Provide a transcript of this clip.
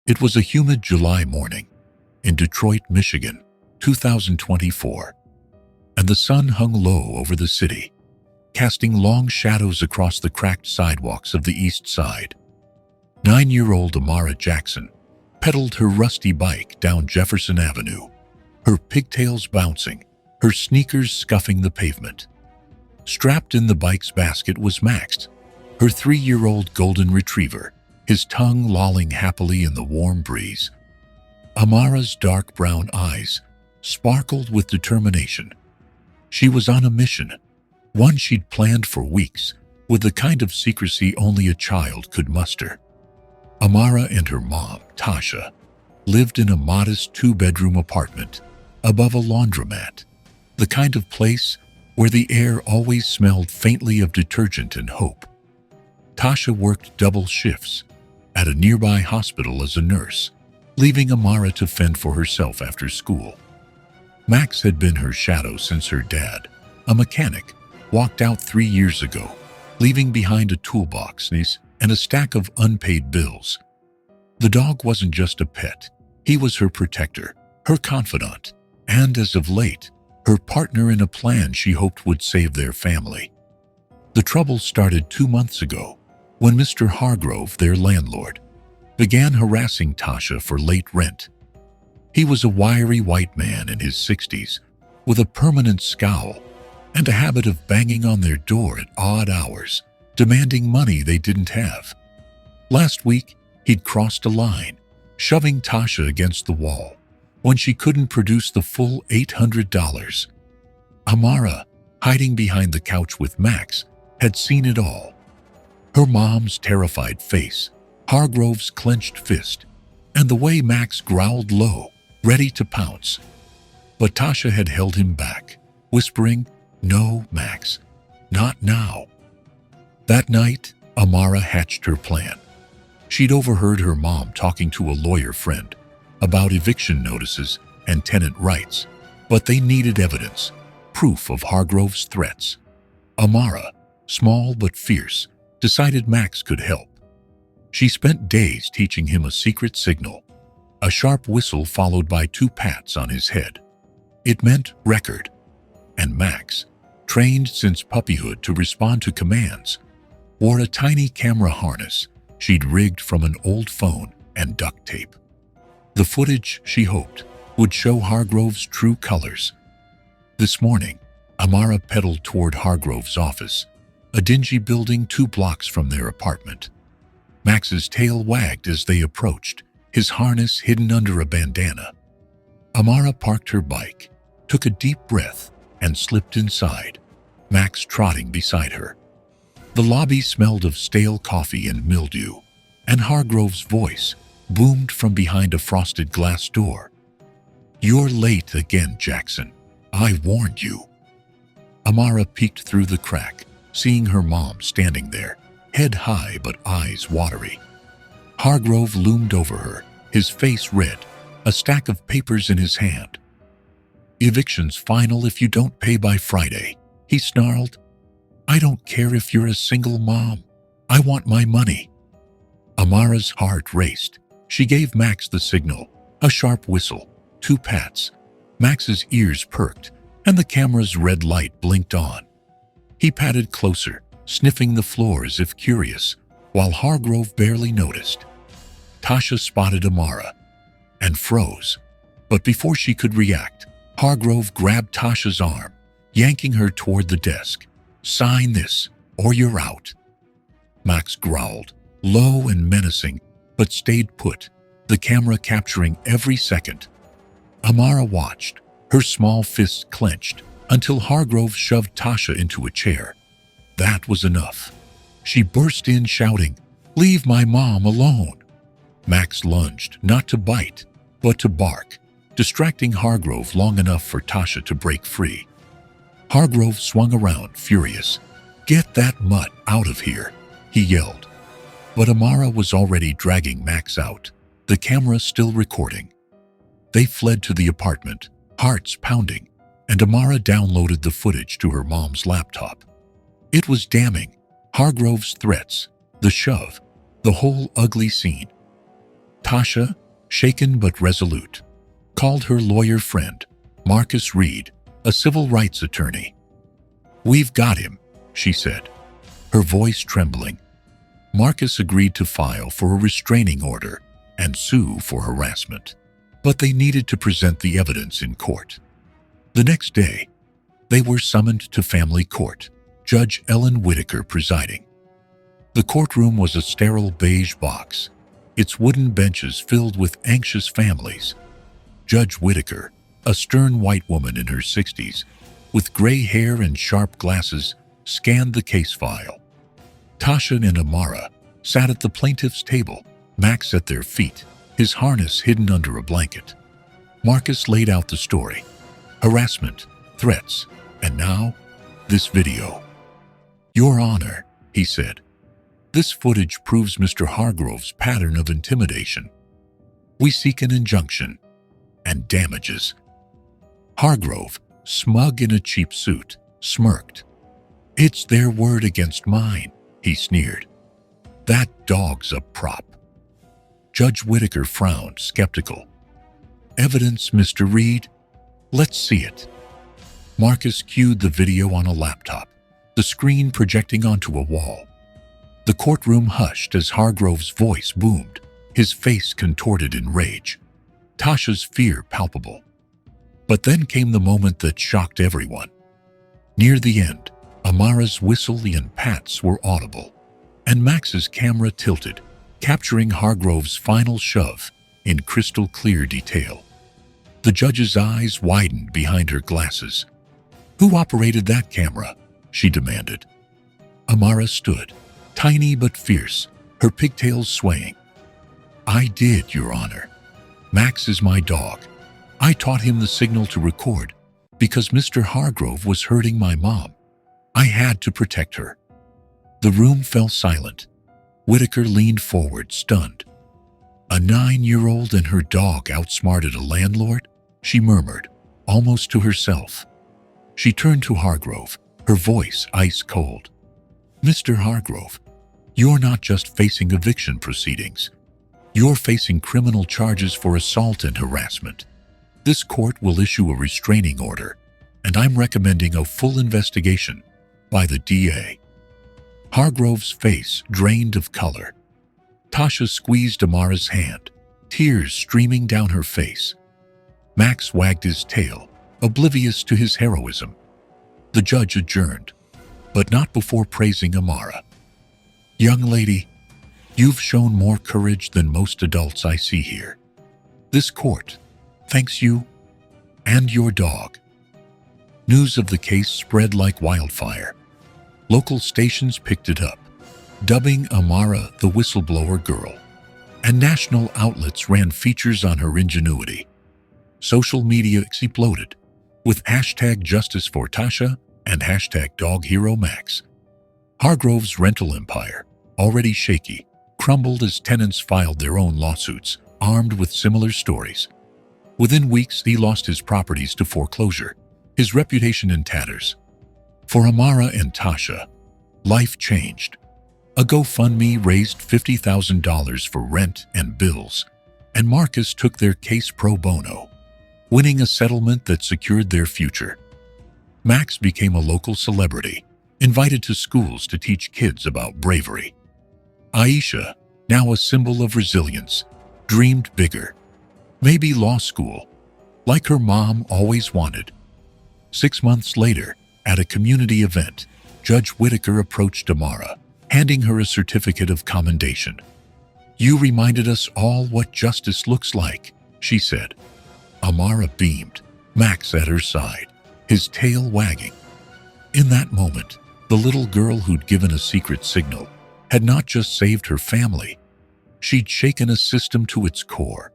It was a humid July morning in Detroit, Michigan, 2024, and the sun hung low over the city, casting long shadows across the cracked sidewalks of the east side. 9-year-old Amara Jackson pedaled her rusty bike down Jefferson Avenue, her pigtails bouncing, her sneakers scuffing the pavement. Strapped in the bike's basket was Max, her 3-year-old golden retriever, his tongue lolling happily in the warm breeze. Amara's dark brown eyes sparkled with determination. She was on a mission, one she'd planned for weeks, with the kind of secrecy only a child could muster. Amara and her mom, Tasha, lived in a modest 2-bedroom apartment above a laundromat, the kind of place where the air always smelled faintly of detergent and hope. Tasha worked double shifts at a nearby hospital as a nurse, leaving Amara to fend for herself after school. Max had been her shadow since her dad, a mechanic, walked out 3 years ago, leaving behind a toolbox and a stack of unpaid bills. The dog wasn't just a pet. He was her protector, her confidant, and as of late, her partner in a plan she hoped would save their family. The trouble started 2 months ago when Mr. Hargrove, their landlord, began harassing Tasha for late rent. He was a wiry white man in his 60s with a permanent scowl and a habit of banging on their door at odd hours, demanding money they didn't have. Last week, he'd crossed a line, shoving Tasha against the wall when she couldn't produce the full $800. Amara, hiding behind the couch with Max, had seen it all. Her mom's terrified face, Hargrove's clenched fist, and the way Max growled low, ready to pounce. But Tasha had held him back, whispering, "No, Max, not now." That night, Amara hatched her plan. She'd overheard her mom talking to a lawyer friend about eviction notices and tenant rights, but they needed evidence, proof of Hargrove's threats. Amara, small but fierce, decided Max could help. She spent days teaching him a secret signal, a sharp whistle followed by 2 pats on his head. It meant record, and Max, trained since puppyhood to respond to commands, wore a tiny camera harness she'd rigged from an old phone and duct tape. The footage, she hoped, would show Hargrove's true colors. This morning, Amara pedaled toward Hargrove's office, a dingy building 2 blocks from their apartment. Max's tail wagged as they approached, his harness hidden under a bandana. Amara parked her bike, took a deep breath, and slipped inside, Max trotting beside her. The lobby smelled of stale coffee and mildew, and Hargrove's voice boomed from behind a frosted glass door. "You're late again, Jackson. I warned you." Amara peeked through the crack, seeing her mom standing there, head high but eyes watery. Hargrove loomed over her, his face red, a stack of papers in his hand. "Eviction's final if you don't pay by Friday," he snarled. "I don't care if you're a single mom. I want my money." Amara's heart raced. She gave Max the signal, a sharp whistle, 2 pats. Max's ears perked, and the camera's red light blinked on. He patted closer, sniffing the floor as if curious, while Hargrove barely noticed. Tasha spotted Amara and froze, but before she could react, Hargrove grabbed Tasha's arm, yanking her toward the desk. "Sign this, or you're out." Max growled, low and menacing, but stayed put, the camera capturing every second. Amara watched, her small fists clenched, until Hargrove shoved Tasha into a chair. That was enough. She burst in shouting, "Leave my mom alone." Max lunged, not to bite, but to bark, distracting Hargrove long enough for Tasha to break free. Hargrove swung around, furious. "Get that mutt out of here," he yelled. But Amara was already dragging Max out, the camera still recording. They fled to the apartment, hearts pounding, and Amara downloaded the footage to her mom's laptop. It was damning. Hargrove's threats, the shove, the whole ugly scene. Tasha, shaken but resolute, called her lawyer friend, Marcus Reed, a civil rights attorney. "We've got him," she said, her voice trembling. Marcus agreed to file for a restraining order and sue for harassment, but they needed to present the evidence in court. The next day, they were summoned to family court, Judge Ellen Whitaker presiding. The courtroom was a sterile beige box, its wooden benches filled with anxious families. Judge Whitaker, a stern white woman in her 60s, with gray hair and sharp glasses, scanned the case file. Tasha and Amara sat at the plaintiff's table, Max at their feet, his harness hidden under a blanket. Marcus laid out the story: harassment, threats, and now, this video. "Your Honor," he said, "this footage proves Mr. Hargrove's pattern of intimidation. We seek an injunction and damages." Hargrove, smug in a cheap suit, smirked. "It's their word against mine," he sneered. "That dog's a prop." Judge Whitaker frowned, skeptical. "Evidence, Mr. Reed? Let's see it." Marcus cued the video on a laptop, the screen projecting onto a wall. The courtroom hushed as Hargrove's voice boomed, his face contorted in rage, Tasha's fear palpable. But then came the moment that shocked everyone. Near the end, Amara's whistle and pats were audible, and Max's camera tilted, capturing Hargrove's final shove in crystal clear detail. The judge's eyes widened behind her glasses. "Who operated that camera?" she demanded. Amara stood, tiny but fierce, her pigtails swaying. "I did, Your Honor. Max is my dog. I taught him the signal to record because Mr. Hargrove was hurting my mom. I had to protect her." The room fell silent. Whitaker leaned forward, stunned. "A 9-year-old and her dog outsmarted a landlord?" she murmured, almost to herself. She turned to Hargrove, her voice ice cold. "Mr. Hargrove, you're not just facing eviction proceedings. You're facing criminal charges for assault and harassment. This court will issue a restraining order, and I'm recommending a full investigation by the DA." Hargrove's face drained of color. Tasha squeezed Amara's hand, tears streaming down her face. Max wagged his tail, oblivious to his heroism. The judge adjourned, but not before praising Amara. "Young lady, you've shown more courage than most adults I see here. This court thanks you and your dog." News of the case spread like wildfire. Local stations picked it up, dubbing Amara the whistleblower girl, and national outlets ran features on her ingenuity. Social media exploded, with hashtag Justice for Tasha and hashtag Dog Hero Max. Hargrove's rental empire, already shaky, crumbled as tenants filed their own lawsuits, armed with similar stories. Within weeks, he lost his properties to foreclosure, his reputation in tatters. For Amara and Tasha, life changed. A GoFundMe raised $50,000 for rent and bills, and Marcus took their case pro bono, winning a settlement that secured their future. Max became a local celebrity, invited to schools to teach kids about bravery. Aisha, now a symbol of resilience, dreamed bigger. Maybe law school, like her mom always wanted. 6 months later, at a community event, Judge Whitaker approached Amara, handing her a certificate of commendation. "You reminded us all what justice looks like," she said. Amara beamed, Max at her side, his tail wagging. In that moment, the little girl who'd given a secret signal had not just saved her family, she'd shaken a system to its core.